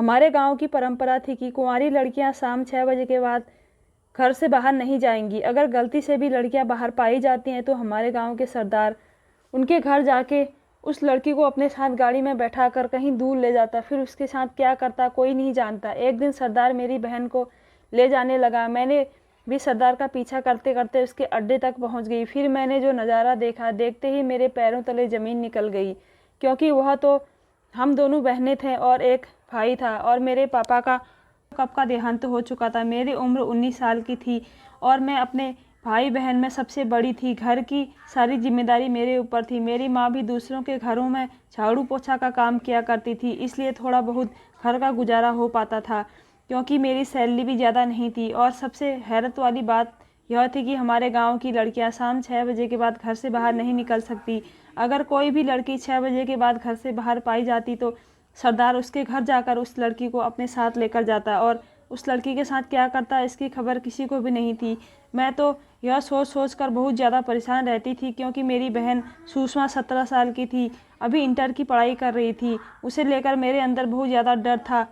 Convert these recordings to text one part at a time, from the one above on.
हमारे गांव की परंपरा थी कि कुंवारी लड़कियां शाम 6 बजे के बाद घर से बाहर नहीं जाएंगी। अगर गलती से भी लड़कियां बाहर पाई जाती हैं तो हमारे गांव के सरदार उनके घर जाके उस लड़की को अपने साथ गाड़ी में बैठाकर कहीं दूर ले जाता। फिर उसके साथ क्या करता कोई नहीं जानता। एक दिन सरदार मेरी बहन को ले जाने लगा। मैंने भी सरदार का पीछा करते करते उसके अड्डे तक पहुंच गई। फिर मैंने जो नज़ारा देखा, देखते ही मेरे पैरों तले ज़मीन निकल गई, क्योंकि वह तो हम दोनों बहनें थे और एक भाई था। और मेरे पापा का कब का देहांत हो चुका था। मेरी उम्र 19 साल की थी और मैं अपने भाई बहन में सबसे बड़ी थी। घर की सारी जिम्मेदारी मेरे ऊपर थी। मेरी माँ भी दूसरों के घरों में झाड़ू पोछा का काम किया करती थी, इसलिए थोड़ा बहुत घर का गुजारा हो पाता था, क्योंकि मेरी सैलरी भी ज़्यादा नहीं थी। और सबसे हैरत वाली बात यह थी कि हमारे गांव की लड़कियां शाम 6 बजे के बाद घर से बाहर नहीं निकल सकती। अगर कोई भी लड़की 6 बजे के बाद घर से बाहर पाई जाती तो सरदार उसके घर जाकर उस लड़की को अपने साथ लेकर जाता, और उस लड़की के साथ क्या करता इसकी खबर किसी को भी नहीं थी। मैं तो यह सोच सोच कर बहुत ज़्यादा परेशान रहती थी, क्योंकि मेरी बहन सुषमा 17 साल की थी, अभी इंटर की पढ़ाई कर रही थी। उसे लेकर मेरे अंदर बहुत ज़्यादा डर था।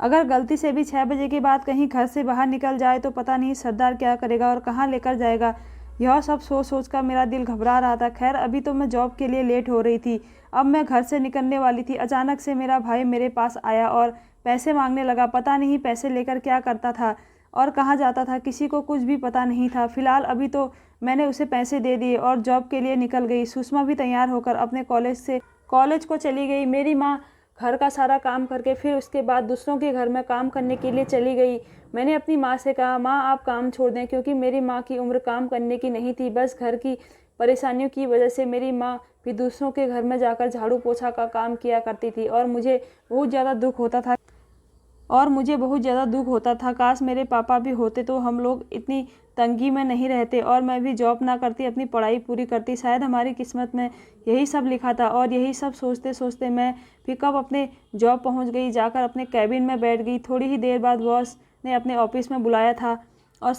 अगर गलती से भी 6 बजे के बाद कहीं घर से बाहर निकल जाए तो पता नहीं सरदार क्या करेगा और कहाँ लेकर जाएगा। यह सब सोच सोच कर मेरा दिल घबरा रहा था। खैर, अभी तो मैं जॉब के लिए लेट हो रही थी। अब मैं घर से निकलने वाली थी। अचानक से मेरा भाई मेरे पास आया और पैसे मांगने लगा। पता नहीं पैसे लेकर क्या करता था और कहाँ जाता था, किसी को कुछ भी पता नहीं था। फिलहाल अभी तो मैंने उसे पैसे दे दिए और जॉब के लिए निकल गई। सुषमा भी तैयार होकर अपने कॉलेज को चली गई। मेरी माँ घर का सारा काम करके फिर उसके बाद दूसरों के घर में काम करने के लिए चली गई। मैंने अपनी माँ से कहा, माँ आप काम छोड़ दें, क्योंकि मेरी माँ की उम्र काम करने की नहीं थी। बस घर की परेशानियों की वजह से मेरी माँ भी दूसरों के घर में जाकर झाड़ू पोछा का काम किया करती थी और मुझे बहुत ज़्यादा दुख होता था। काश मेरे पापा भी होते तो हम लोग इतनी तंगी में नहीं रहते और मैं भी जॉब ना करती, अपनी पढ़ाई पूरी करती। शायद हमारी किस्मत में यही सब लिखा था। और यही सब सोचते सोचते मैं भी कब अपने जॉब पहुंच गई। जाकर अपने कैबिन में बैठ गई। थोड़ी ही देर बाद बॉस ने अपने ऑफिस में बुलाया था और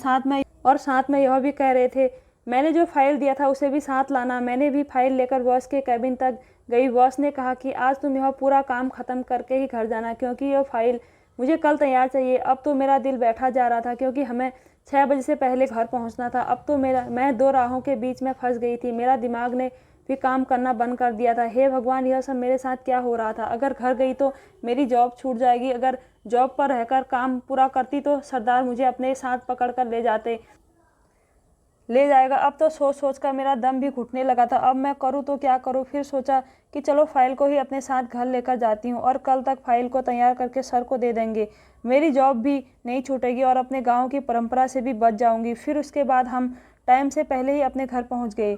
साथ में यह भी कह रहे थे, मैंने जो फाइल दिया था उसे भी साथ लाना। मैंने भी फाइल लेकर बॉस के कैबिन तक गई। बॉस ने कहा कि आज तुम यह पूरा काम ख़त्म करके ही घर जाना, क्योंकि यह फाइल मुझे कल तैयार चाहिए। अब तो मेरा दिल बैठा जा रहा था, क्योंकि हमें 6 बजे से पहले घर पहुंचना था। अब तो मैं दो राहों के बीच में फंस गई थी। मेरा दिमाग ने भी काम करना बंद कर दिया था। हे भगवान, यह सब मेरे साथ क्या हो रहा था। अगर घर गई तो मेरी जॉब छूट जाएगी। अगर जॉब पर रहकर काम पूरा करती तो सरदार मुझे अपने साथ पकड़ कर ले जाएगा। अब तो सोच सोच कर मेरा दम भी घुटने लगा था। अब मैं करूँ तो क्या करूँ। फिर सोचा कि चलो फाइल को ही अपने साथ घर लेकर जाती हूँ और कल तक फाइल को तैयार करके सर को दे देंगे। मेरी जॉब भी नहीं छूटेगी और अपने गांव की परंपरा से भी बच जाऊंगी। फिर उसके बाद हम टाइम से पहले ही अपने घर पहुँच गए।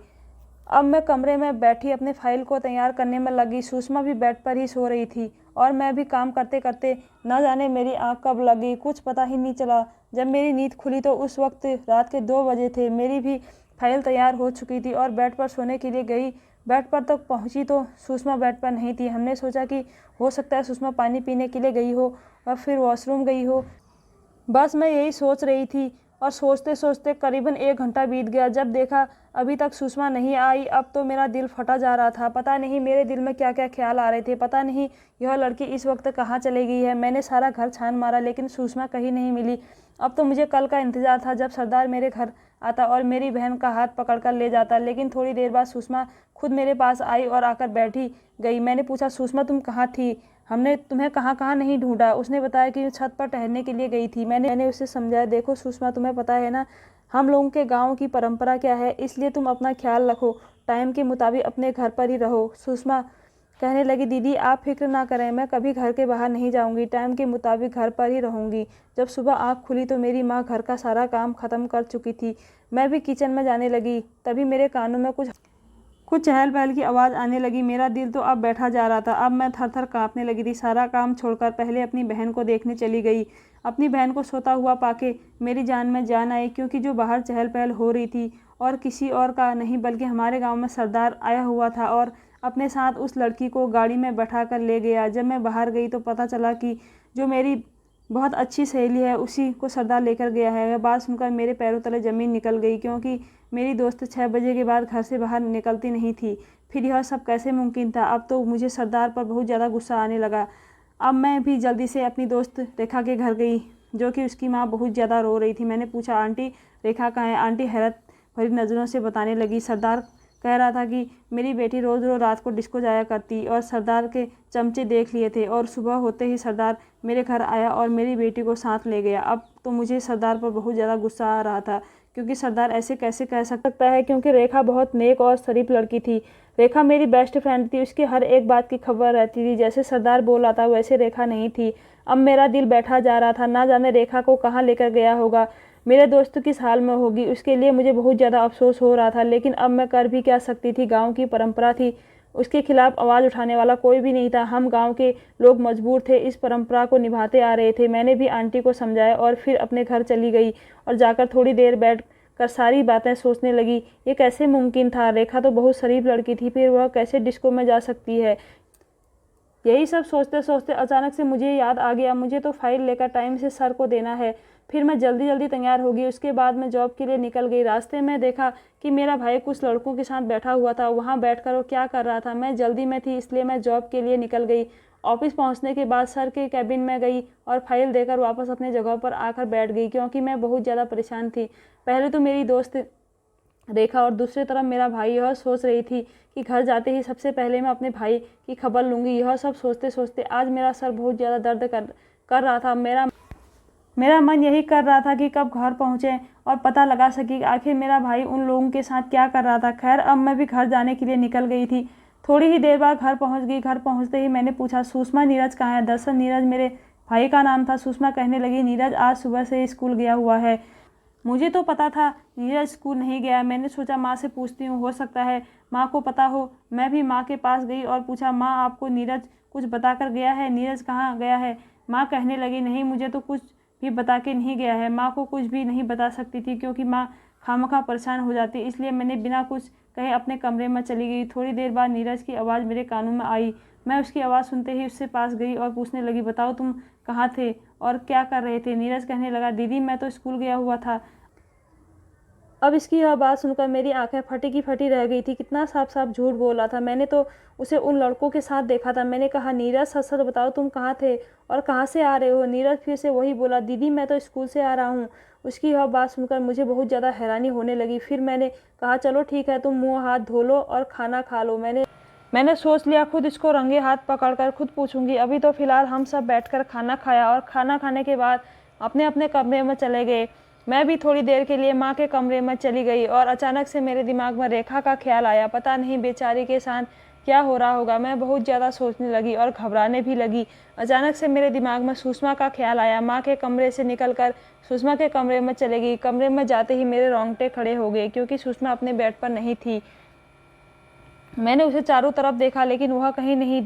अब मैं कमरे में बैठी अपने फाइल को तैयार करने में लगी। सुषमा भी बेड पर ही सो रही थी और मैं भी काम करते करते न जाने मेरी आंख कब लगी, कुछ पता ही नहीं चला। जब मेरी नींद खुली तो उस वक्त रात के 2 बजे थे। मेरी भी फाइल तैयार हो चुकी थी और बेड पर सोने के लिए गई। बेड पर तक पहुंची तो सुषमा बेड पर नहीं थी। हमने सोचा कि हो सकता है सुषमा पानी पीने के लिए गई हो और फिर वॉशरूम गई हो। बस मैं यही सोच रही थी और सोचते सोचते करीबन 1 घंटा बीत गया। जब देखा अभी तक सुषमा नहीं आई। अब तो मेरा दिल फटा जा रहा था। पता नहीं मेरे दिल में क्या क्या ख्याल आ रहे थे। पता नहीं यह लड़की इस वक्त कहाँ चली गई है। मैंने सारा घर छान मारा लेकिन सुषमा कहीं नहीं मिली। अब तो मुझे कल का इंतजार था जब सरदार मेरे घर आता और मेरी बहन का हाथ पकड़कर ले जाता। लेकिन थोड़ी देर बाद सुषमा खुद मेरे पास आई और आकर बैठी गई। मैंने पूछा, सुषमा तुम कहाँ थी? हमने तुम्हें कहाँ कहाँ नहीं ढूंढा। उसने बताया कि छत पर टहलने के लिए गई थी। मैंने उसे समझाया, देखो सुषमा, तुम्हें पता है ना हम लोगों के गांव की परंपरा क्या है, इसलिए तुम अपना ख्याल रखो, टाइम के मुताबिक अपने घर पर ही रहो। सुषमा कहने लगी, दीदी आप फिक्र ना करें, मैं कभी घर के बाहर नहीं जाऊंगी, टाइम के मुताबिक घर पर ही रहूंगी। जब सुबह आँख खुली तो मेरी माँ घर का सारा काम ख़त्म कर चुकी थी। मैं भी किचन में जाने लगी, तभी मेरे कानों में कुछ चहल पहल की आवाज़ आने लगी। मेरा दिल तो अब बैठा जा रहा था। अब मैं थर थर काँपने लगी थी। सारा काम छोड़कर पहले अपनी बहन को देखने चली गई। अपनी बहन को सोता हुआ पाके मेरी जान में जान आई, क्योंकि जो बाहर चहल पहल हो रही थी और किसी और का नहीं बल्कि हमारे गांव में सरदार आया हुआ था और अपने साथ उस लड़की को गाड़ी में बैठा कर ले गया। जब मैं बाहर गई तो पता चला कि जो मेरी बहुत अच्छी सहेली है उसी को सरदार लेकर गया है। यह बात सुनकर मेरे पैरों तले ज़मीन निकल गई, क्योंकि मेरी दोस्त 6 बजे के बाद घर से बाहर निकलती नहीं थी। फिर यह सब कैसे मुमकिन था। अब तो मुझे सरदार पर बहुत ज़्यादा गुस्सा आने लगा। अब मैं भी जल्दी से अपनी दोस्त रेखा के घर गई, जो कि उसकी माँ बहुत ज़्यादा रो रही थी। मैंने पूछा, आंटी रेखा कहाँ है? आंटी हैरत भरी नज़रों से बताने लगी, सरदार कह रहा था कि मेरी बेटी रोज़ रोज़ रात को डिस्को जाया करती और सरदार के चमचे देख लिए थे और सुबह होते ही सरदार मेरे घर आया और मेरी बेटी को साथ ले गया। अब तो मुझे सरदार पर बहुत ज़्यादा गुस्सा आ रहा था, क्योंकि सरदार ऐसे कैसे कह सकता है, क्योंकि रेखा बहुत नेक और शरीफ लड़की थी। रेखा मेरी बेस्ट फ्रेंड थी, उसकी हर एक बात की खबर रहती थी। जैसे सरदार बोल रहा था वैसे रेखा नहीं थी। अब मेरा दिल बैठा जा रहा था, ना जाने रेखा को कहाँ लेकर गया होगा, मेरे दोस्त किस हाल में होगी, उसके लिए मुझे बहुत ज़्यादा अफसोस हो रहा था। लेकिन अब मैं कर भी क्या सकती थी, गांव की परंपरा थी, उसके खिलाफ आवाज़ उठाने वाला कोई भी नहीं था। हम गांव के लोग मजबूर थे, इस परंपरा को निभाते आ रहे थे। मैंने भी आंटी को समझाया और फिर अपने घर चली गई और जाकर थोड़ी देर बैठ कर सारी बातें सोचने लगी। ये कैसे मुमकिन था? रेखा तो बहुत शरीफ लड़की थी, फिर वह कैसे डिस्को में जा सकती है? यही सब सोचते सोचते अचानक से मुझे याद आ गया, मुझे तो फाइल लेकर टाइम से सर को देना है। फिर मैं जल्दी जल्दी तैयार हो गई। उसके बाद मैं जॉब के लिए निकल गई। रास्ते में देखा कि मेरा भाई कुछ लड़कों के साथ बैठा हुआ था। वहाँ बैठकर वो क्या कर रहा था? मैं जल्दी में थी, इसलिए मैं जॉब के लिए निकल गई। ऑफिस पहुँचने के बाद सर के कैबिन में गई और फाइल देकर वापस अपने जगह पर आकर बैठ गई, क्योंकि मैं बहुत ज़्यादा परेशान थी। पहले तो मेरी दोस्त रेखा और दूसरी तरफ मेरा भाई यह सोच रही थी कि घर जाते ही सबसे पहले मैं अपने भाई की खबर लूँगी। यह सब सोचते सोचते आज मेरा सर बहुत ज़्यादा दर्द कर रहा था। मेरा मन यही कर रहा था कि कब घर पहुँचे और पता लगा सके आखिर मेरा भाई उन लोगों के साथ क्या कर रहा था। खैर, अब मैं भी घर जाने के लिए निकल गई थी। थोड़ी ही देर बाद घर पहुँच गई। घर पहुँचते ही मैंने पूछा, सुषमा नीरज कहाँ है? दरअसल नीरज मेरे भाई का नाम था। सुषमा कहने लगी, नीरज आज सुबह से स्कूल गया हुआ है। मुझे तो पता था नीरज स्कूल नहीं गया। मैंने सोचा माँ से पूछती हूँ, हो सकता है माँ को पता हो। मैं भी माँ के पास गई और पूछा, माँ आपको नीरज कुछ बता कर गया है? नीरज कहाँ गया है? माँ कहने लगी, नहीं, मुझे तो कुछ भी बता के नहीं गया है। माँ को कुछ भी नहीं बता सकती थी, क्योंकि माँ खामखा परेशान हो जाती, इसलिए मैंने बिना कुछ कहे अपने कमरे में चली गई। थोड़ी देर बाद नीरज की आवाज़ मेरे कानों में आई। मैं उसकी आवाज़ सुनते ही उससे पास गई और पूछने लगी, बताओ तुम कहाँ थे और क्या कर रहे थे? नीरज कहने लगा, दीदी मैं तो स्कूल गया हुआ था। अब इसकी यह बात सुनकर मेरी आंखें फटी की फटी रह गई थी। कितना साफ साफ झूठ बोला था। मैंने तो उसे उन लड़कों के साथ देखा था। मैंने कहा, नीरज सच सच बताओ तुम कहाँ थे और कहाँ से आ रहे हो? नीरज फिर से वही बोला, दीदी मैं तो स्कूल से आ रहा हूँ। उसकी यह बात सुनकर मुझे बहुत ज़्यादा हैरानी होने लगी। फिर मैंने कहा, चलो ठीक है, तुम मुँह हाथ धो लो और खाना खा लो। मैंने सोच लिया खुद इसको रंगे हाथ पकड़कर खुद पूछूंगी। अभी तो फिलहाल हम सब बैठकर खाना खाया और खाना खाने के बाद अपने अपने कमरे में चले गए। मैं भी थोड़ी देर के लिए माँ के कमरे में चली गई और अचानक से मेरे दिमाग में रेखा का ख्याल आया। पता नहीं बेचारी के साथ क्या हो रहा होगा। मैं बहुत ज़्यादा सोचने लगी और घबराने भी लगी। अचानक से मेरे दिमाग में सुषमा का ख्याल आया। माँ के कमरे से निकलकर सुषमा के कमरे में चले गई। कमरे में जाते ही मेरे रोंगटे खड़े हो गए, क्योंकि सुषमा अपने बेड पर नहीं थी। मैंने उसे चारों तरफ देखा, लेकिन वह कहीं नहीं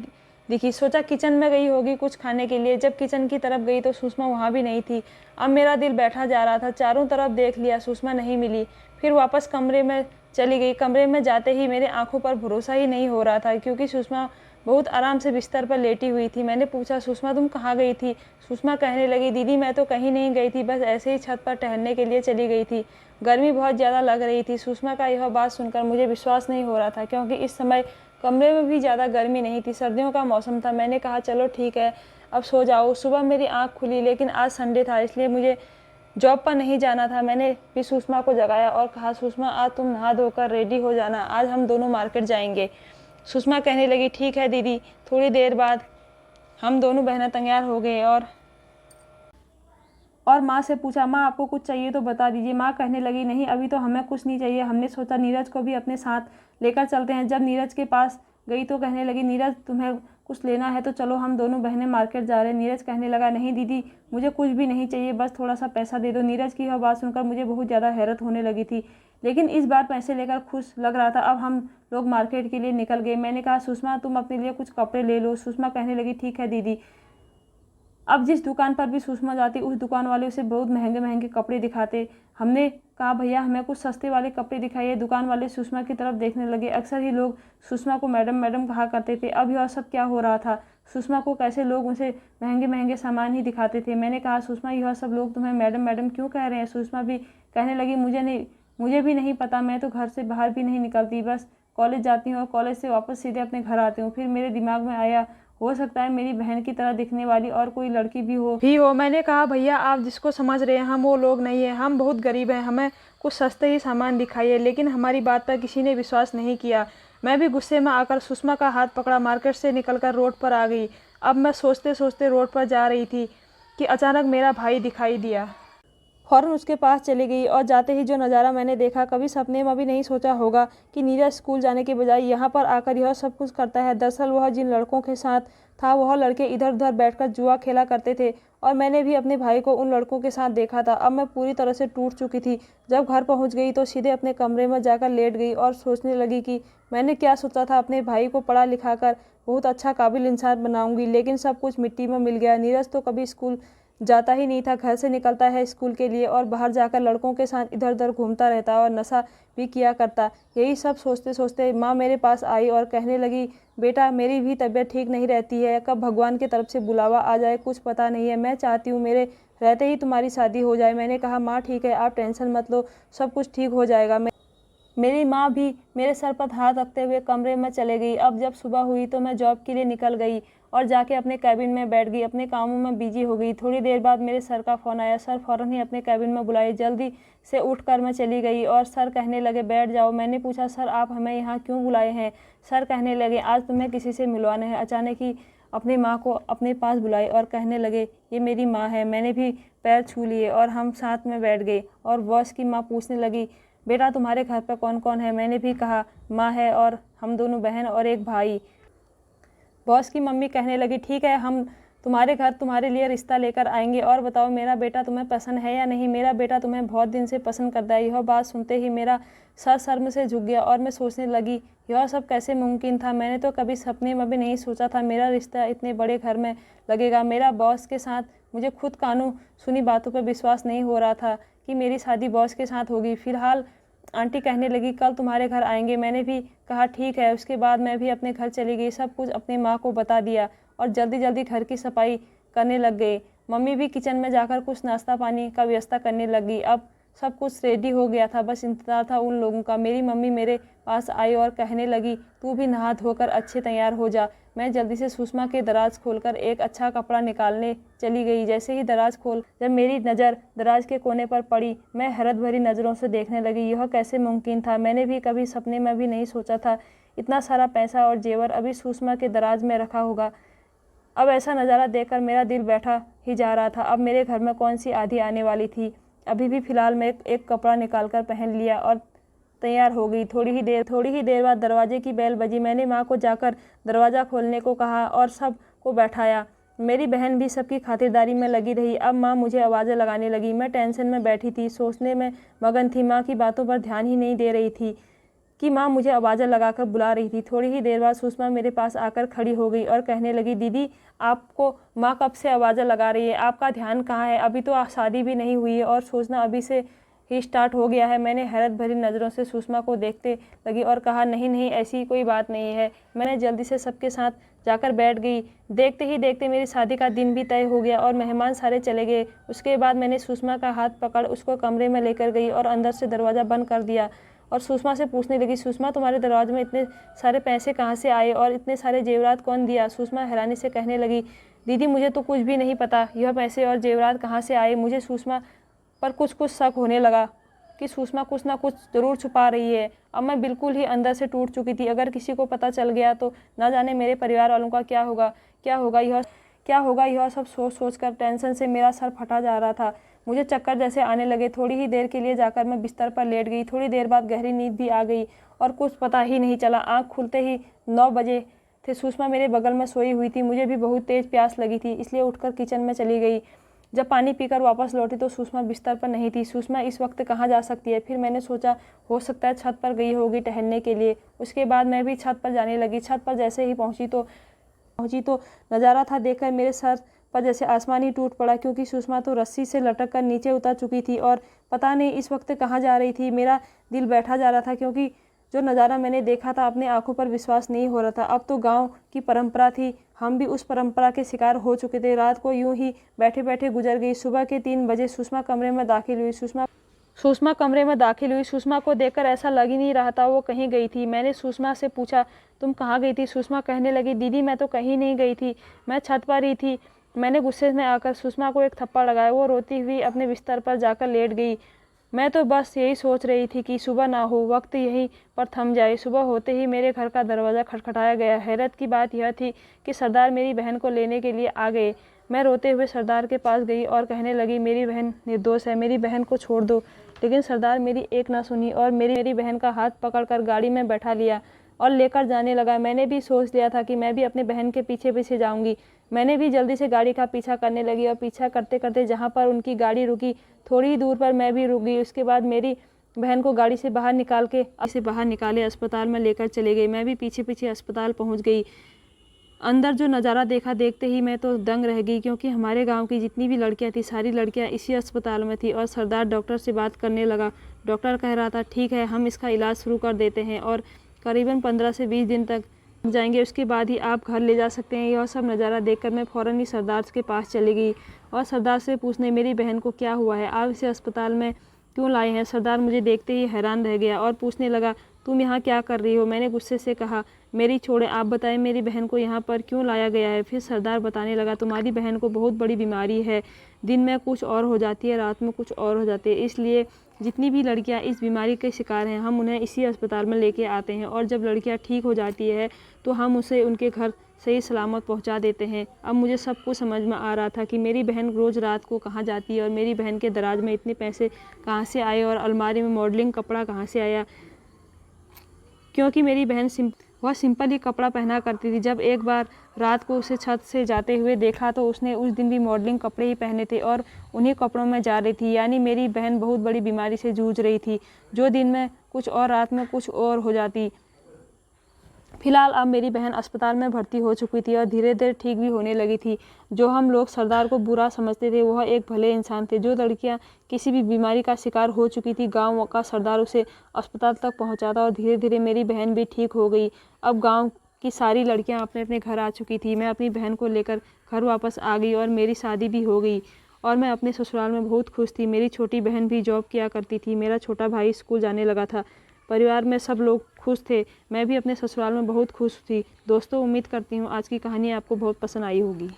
दिखी। सोचा किचन में गई होगी कुछ खाने के लिए। जब किचन की तरफ गई तो सुषमा वहाँ भी नहीं थी। अब मेरा दिल बैठा जा रहा था। चारों तरफ देख लिया, सुषमा नहीं मिली। फिर वापस कमरे में चली गई। कमरे में जाते ही मेरे आंखों पर भरोसा ही नहीं हो रहा था, क्योंकि सुषमा बहुत आराम से बिस्तर पर लेटी हुई थी। मैंने पूछा, सुषमा तुम कहाँ गई थी? सुषमा कहने लगी, दीदी मैं तो कहीं नहीं गई थी, बस ऐसे ही छत पर टहलने के लिए चली गई थी। गर्मी बहुत ज़्यादा लग रही थी। सुषमा का यह बात सुनकर मुझे विश्वास नहीं हो रहा था, क्योंकि इस समय कमरे में भी ज़्यादा गर्मी नहीं थी, सर्दियों का मौसम था। मैंने कहा, चलो ठीक है, अब सो जाओ। सुबह मेरी आँख खुली, लेकिन आज संडे था, इसलिए मुझे जॉब पर नहीं जाना था। मैंने भी सुषमा को जगाया और कहा, सुषमा आज तुम नहा धोकर रेडी हो जाना, आज हम दोनों मार्केट जाएंगे। सुषमा कहने लगी, ठीक है दीदी। थोड़ी देर बाद हम दोनों बहनें तैयार हो गए और माँ से पूछा, माँ आपको कुछ चाहिए तो बता दीजिए। माँ कहने लगी, नहीं अभी तो हमें कुछ नहीं चाहिए, हमने सोचा नीरज को भी अपने साथ लेकर चलते हैं। जब नीरज के पास गई तो कहने लगी, नीरज तुम्हें कुछ लेना है तो चलो, हम दोनों बहनें मार्केट जा रहे हैं। नीरज कहने लगा, नहीं दीदी मुझे कुछ भी नहीं चाहिए, बस थोड़ा सा पैसा दे दो। नीरज की यह बात सुनकर मुझे बहुत ज़्यादा हैरत होने लगी थी, लेकिन इस बार पैसे लेकर खुश लग रहा था। अब हम लोग मार्केट के लिए निकल गए। मैंने कहा, सुषमा तुम अपने लिए कुछ कपड़े ले लो। सुषमा कहने लगी, ठीक है दीदी। अब जिस दुकान पर भी सुषमा जाती, उस दुकान वाले उसे बहुत महंगे महंगे कपड़े दिखाते। हमने कहा, भैया हमें कुछ सस्ते वाले कपड़े दिखाइए। दुकान वाले सुषमा की तरफ देखने लगे। अक्सर ही लोग सुषमा को मैडम मैडम कहा करते थे। अब यह सब क्या हो रहा था? सुषमा को कैसे लोग उसे महंगे महंगे सामान ही दिखाते थे? मैंने कहा, सुषमा यह सब लोग तुम्हें मैडम मैडम क्यों कह रहे हैं? सुषमा भी कहने लगी, मुझे भी नहीं पता, मैं तो घर से बाहर भी नहीं निकलती, बस कॉलेज जाती हूँ और कॉलेज से वापस सीधे अपने घर आती हूँ। फिर मेरे दिमाग में आया, हो सकता है मेरी बहन की तरह दिखने वाली और कोई लड़की भी हो। मैंने कहा भैया आप जिसको समझ रहे हैं हम वो लोग नहीं हैं, हम बहुत गरीब हैं, हमें कुछ सस्ते ही सामान दिखाइए। लेकिन हमारी बात पर किसी ने विश्वास नहीं किया। मैं भी गुस्से में आकर सुषमा का हाथ पकड़ा, मार्केट से निकलकर रोड पर आ गई। अब मैं सोचते सोचते रोड पर जा रही थी कि अचानक मेरा भाई दिखाई दिया। फ़ौरन उसके पास चली गई और जाते ही जो नज़ारा मैंने देखा, कभी सपने में भी नहीं सोचा होगा कि नीरज स्कूल जाने के बजाय यहाँ पर आकर यह सब कुछ करता है। दरअसल वह जिन लड़कों के साथ था वह लड़के इधर उधर बैठकर जुआ खेला करते थे और मैंने भी अपने भाई को उन लड़कों के साथ देखा था। अब मैं पूरी तरह से टूट चुकी थी। जब घर पहुँच गई तो सीधे अपने कमरे में जाकर लेट गई और सोचने लगी कि मैंने क्या सोचा था, अपने भाई को पढ़ा लिखा कर बहुत अच्छा काबिल इंसान बनाऊंगी, लेकिन सब कुछ मिट्टी में मिल गया। नीरज तो कभी स्कूल जाता ही नहीं था, घर से निकलता है स्कूल के लिए और बाहर जाकर लड़कों के साथ इधर उधर घूमता रहता और नशा भी किया करता। यही सब सोचते सोचते माँ मेरे पास आई और कहने लगी, बेटा मेरी भी तबीयत ठीक नहीं रहती है, कब भगवान की तरफ से बुलावा आ जाए कुछ पता नहीं है। मैं चाहती हूँ मेरे रहते ही तुम्हारी शादी हो जाए। मैंने कहा माँ ठीक है, आप टेंशन मत लो, सब कुछ ठीक हो जाएगा। मेरी माँ भी मेरे सर पर हाथ रखते हुए कमरे में चले गई। अब जब सुबह हुई तो मैं जॉब के लिए निकल गई और जाके अपने कैबिन में बैठ गई, अपने कामों में बिजी हो गई। थोड़ी देर बाद मेरे सर का फ़ोन आया। सर फ़ौरन ही अपने कैबिन में बुलाए। जल्दी से उठकर मैं चली गई और सर कहने लगे बैठ जाओ। मैंने पूछा सर आप हमें यहाँ क्यों बुलाए हैं? सर कहने लगे आज तुम्हें किसी से मिलवाना है। अचानक ही अपनी माँ को अपने पास बुलाए और कहने लगे ये मेरी माँ है। मैंने भी पैर छू लिए और हम साथ में बैठ गए और बॉस की माँ पूछने लगी बेटा तुम्हारे घर पर कौन कौन है? मैंने भी कहा माँ है और हम दोनों बहन और एक भाई। बॉस की मम्मी कहने लगी ठीक है, हम तुम्हारे घर तुम्हारे लिए रिश्ता लेकर आएंगे और बताओ मेरा बेटा तुम्हें पसंद है या नहीं? मेरा बेटा तुम्हें बहुत दिन से पसंद करता है। यह बात सुनते ही मेरा सर शर्म से झुक गया और मैं सोचने लगी यह सब कैसे मुमकिन था। मैंने तो कभी सपने में भी नहीं सोचा था मेरा रिश्ता इतने बड़े घर में लगेगा। मेरा बॉस के साथ मुझे खुद कानों सुनी बातों पर विश्वास नहीं हो रहा था कि मेरी शादी बॉस के साथ होगी। फिलहाल आंटी कहने लगी कल तुम्हारे घर आएंगे। मैंने भी कहा ठीक है। उसके बाद मैं भी अपने घर चली गई, सब कुछ अपनी माँ को बता दिया और जल्दी जल्दी घर की सफाई करने लग गई। मम्मी भी किचन में जाकर कुछ नाश्ता पानी का व्यवस्था करने लगी। अब सब कुछ रेडी हो गया था, बस इंतज़ार था उन लोगों का। मेरी मम्मी मेरे पास आई और कहने लगी तू भी नहा धोकर अच्छे तैयार हो जा। मैं जल्दी से सुषमा के दराज खोलकर एक अच्छा कपड़ा निकालने चली गई। जैसे ही दराज खोल जब मेरी नज़र दराज के कोने पर पड़ी, मैं हैरत भरी नज़रों से देखने लगी। यह कैसे मुमकिन था? मैंने भी कभी सपने में भी नहीं सोचा था इतना सारा पैसा और जेवर अभी सुषमा के दराज में रखा होगा। अब ऐसा नज़ारा देखकर मेरा दिल बैठा ही जा रहा था। अब मेरे घर में कौन सी आधी आने वाली थी। अभी भी फ़िलहाल मैं एक कपड़ा निकालकर पहन लिया और तैयार हो गई। थोड़ी ही देर बाद दरवाजे की बेल बजी। मैंने माँ को जाकर दरवाज़ा खोलने को कहा और सब को बैठाया। मेरी बहन भी सबकी खातिरदारी में लगी रही। अब माँ मुझे आवाज़ें लगाने लगी। मैं टेंशन में बैठी थी, सोचने में मगन थी, माँ की बातों पर ध्यान ही नहीं दे रही थी कि माँ मुझे आवाज़ें लगाकर बुला रही थी। थोड़ी ही देर बाद सुषमा मेरे पास आकर खड़ी हो गई और कहने लगी दीदी आपको माँ कब से आवाज़ें लगा रही है, आपका ध्यान कहाँ है? अभी तो शादी भी नहीं हुई है और सोचना अभी से ही स्टार्ट हो गया है। मैंने हैरत भरी नज़रों से सुषमा को देखते लगी और कहा नहीं नहीं ऐसी कोई बात नहीं है। मैंने जल्दी से सबके साथ जाकर बैठ गई। देखते ही देखते मेरी शादी का दिन भी तय हो गया और मेहमान सारे चले गए। उसके बाद मैंने सुषमा का हाथ पकड़ उसको कमरे में लेकर गई और अंदर से दरवाज़ा बंद कर दिया और सुषमा से पूछने लगी सुषमा तुम्हारे दरवाजे में इतने सारे पैसे कहाँ से आए और इतने सारे जेवरात कौन दिया? सुषमा हैरानी से कहने लगी दीदी मुझे तो कुछ भी नहीं पता यह पैसे और जेवरात कहाँ से आए। मुझे सुषमा पर कुछ शक होने लगा कि सुषमा कुछ ना कुछ ज़रूर छुपा रही है। अब मैं बिल्कुल ही अंदर से टूट चुकी थी। अगर किसी को पता चल गया तो ना जाने मेरे परिवार वालों का क्या होगा। यह सब सोच कर टेंशन से मेरा सर फटा जा रहा था। मुझे चक्कर जैसे आने लगे। थोड़ी ही देर के लिए जाकर मैं बिस्तर पर लेट गई। थोड़ी देर बाद गहरी नींद भी आ गई और कुछ पता ही नहीं चला। आँख खुलते ही 9 बजे थे। सुषमा मेरे बगल में सोई हुई थी। मुझे भी बहुत तेज़ प्यास लगी थी, इसलिए उठकर किचन में चली गई। जब पानी पीकर वापस लौटी तो सुषमा बिस्तर पर नहीं थी। सुषमा इस वक्त कहाँ जा सकती है? फिर मैंने सोचा हो सकता है छत पर गई होगी टहलने के लिए। उसके बाद मैं भी छत पर जाने लगी। छत पर जैसे ही पहुंची तो नज़ारा था देखकर मेरे सर पर जैसे आसमान ही टूट पड़ा, क्योंकि सुषमा तो रस्सी से लटक कर नीचे उतर चुकी थी और पता नहीं इस वक्त कहाँ जा रही थी। मेरा दिल बैठा जा रहा था क्योंकि जो नज़ारा मैंने देखा था अपने आंखों पर विश्वास नहीं हो रहा था। अब तो गांव की परंपरा थी, हम भी उस परंपरा के शिकार हो चुके थे। रात को यूं ही बैठे बैठे गुजर गई। सुबह के 3 बजे सुषमा कमरे में दाखिल हुई। सुषमा सुषमा कमरे में दाखिल हुई। सुषमा को देखकर ऐसा लग ही नहीं रहा था वो कहीं गई थी। मैंने सुषमा से पूछा, तुम कहाँ गई थी? सुषमा कहने लगी, दीदी मैं तो कहीं नहीं गई थी, मैं छत पर ही थी। मैंने गुस्से में आकर सुषमा को एक थप्पड़ लगाया। वो रोती हुई अपने बिस्तर पर जाकर लेट गई। मैं तो बस यही सोच रही थी कि सुबह ना हो, वक्त यहीं पर थम जाए। सुबह होते ही मेरे घर का दरवाज़ा खटखटाया गया। हैरत की बात यह थी कि सरदार मेरी बहन को लेने के लिए आ गए। मैं रोते हुए सरदार के पास गई और कहने लगी, मेरी बहन निर्दोष है, मेरी बहन को छोड़ दो। लेकिन सरदार मेरी एक ना सुनी और मेरी बहन का हाथ पकड़कर गाड़ी में बैठा लिया और लेकर जाने लगा। मैंने भी सोच लिया था कि मैं भी अपने बहन के पीछे पीछे जाऊंगी। मैंने भी जल्दी से गाड़ी का पीछा करने लगी और पीछा करते करते जहाँ पर उनकी गाड़ी रुकी थोड़ी ही दूर पर मैं भी रुक गई। उसके बाद मेरी बहन को गाड़ी से बाहर निकाले अस्पताल में लेकर चले गए। मैं भी पीछे पीछे अस्पताल पहुँच गई। अंदर जो नज़ारा देखा, देखते ही मैं तो दंग रह गई, क्योंकि हमारे गांव की जितनी भी लड़कियां थी सारी लड़कियां इसी अस्पताल में थी। और सरदार डॉक्टर से बात करने लगा। डॉक्टर कह रहा था, ठीक है, हम इसका इलाज शुरू कर देते हैं और करीबन 15 से 20 दिन तक जाएंगे, उसके बाद ही आप घर ले जा सकते हैं। यह सब नज़ारा देखकर मैं फ़ौरन ही सरदार के पास चली गई और सरदार से पूछने, मेरी बहन को क्या हुआ है, आप इसे अस्पताल में क्यों लाए हैं? सरदार मुझे देखते ही हैरान रह गया और पूछने लगा, तुम यहाँ क्या कर रही हो? मैंने गुस्से से कहा, मेरी छोड़े, आप बताएं मेरी बहन को यहाँ पर क्यों लाया गया है? फिर सरदार बताने लगा, तुम्हारी बहन को बहुत बड़ी बीमारी है, दिन में कुछ और हो जाती है, रात में कुछ और हो जाती है, इसलिए जितनी भी लड़कियाँ इस बीमारी के शिकार हैं हम उन्हें इसी अस्पताल में लेके आते हैं और जब लड़कियाँ ठीक हो जाती है तो हम उसे उनके घर सही सलामत पहुंचा देते हैं। अब मुझे सब कुछ समझ में आ रहा था कि मेरी बहन रोज़ रात को कहाँ जाती है और मेरी बहन के दराज में इतने पैसे कहाँ से आए और अलमारी में मॉडलिंग कपड़ा कहाँ से आया, क्योंकि मेरी बहन वह सिंपल ही कपड़ा पहना करती थी। जब एक बार रात को उसे छत से जाते हुए देखा तो उसने उस दिन भी मॉडलिंग कपड़े ही पहने थे और उन्हीं कपड़ों में जा रही थी। यानी मेरी बहन बहुत बड़ी बीमारी से जूझ रही थी, जो दिन में कुछ और रात में कुछ और हो जाती। फिलहाल अब मेरी बहन अस्पताल में भर्ती हो चुकी थी और धीरे धीरे ठीक भी होने लगी थी। जो हम लोग सरदार को बुरा समझते थे वह एक भले इंसान थे। जो लड़कियां किसी भी बीमारी का शिकार हो चुकी थी, गांव का सरदार उसे अस्पताल तक पहुंचाता और धीरे धीरे मेरी बहन भी ठीक हो गई। अब गाँव की सारी लड़कियां अपने अपने घर आ चुकी थी। मैं अपनी बहन को लेकर घर वापस आ गई और मेरी शादी भी हो गई और मैं अपने ससुराल में बहुत खुश थी। मेरी छोटी बहन भी जॉब किया करती थी, मेरा छोटा भाई स्कूल जाने लगा था। परिवार में सब लोग खुश थे। मैं भी अपने ससुराल में बहुत खुश थी। दोस्तों, उम्मीद करती हूँ आज की कहानी आपको बहुत पसंद आई होगी।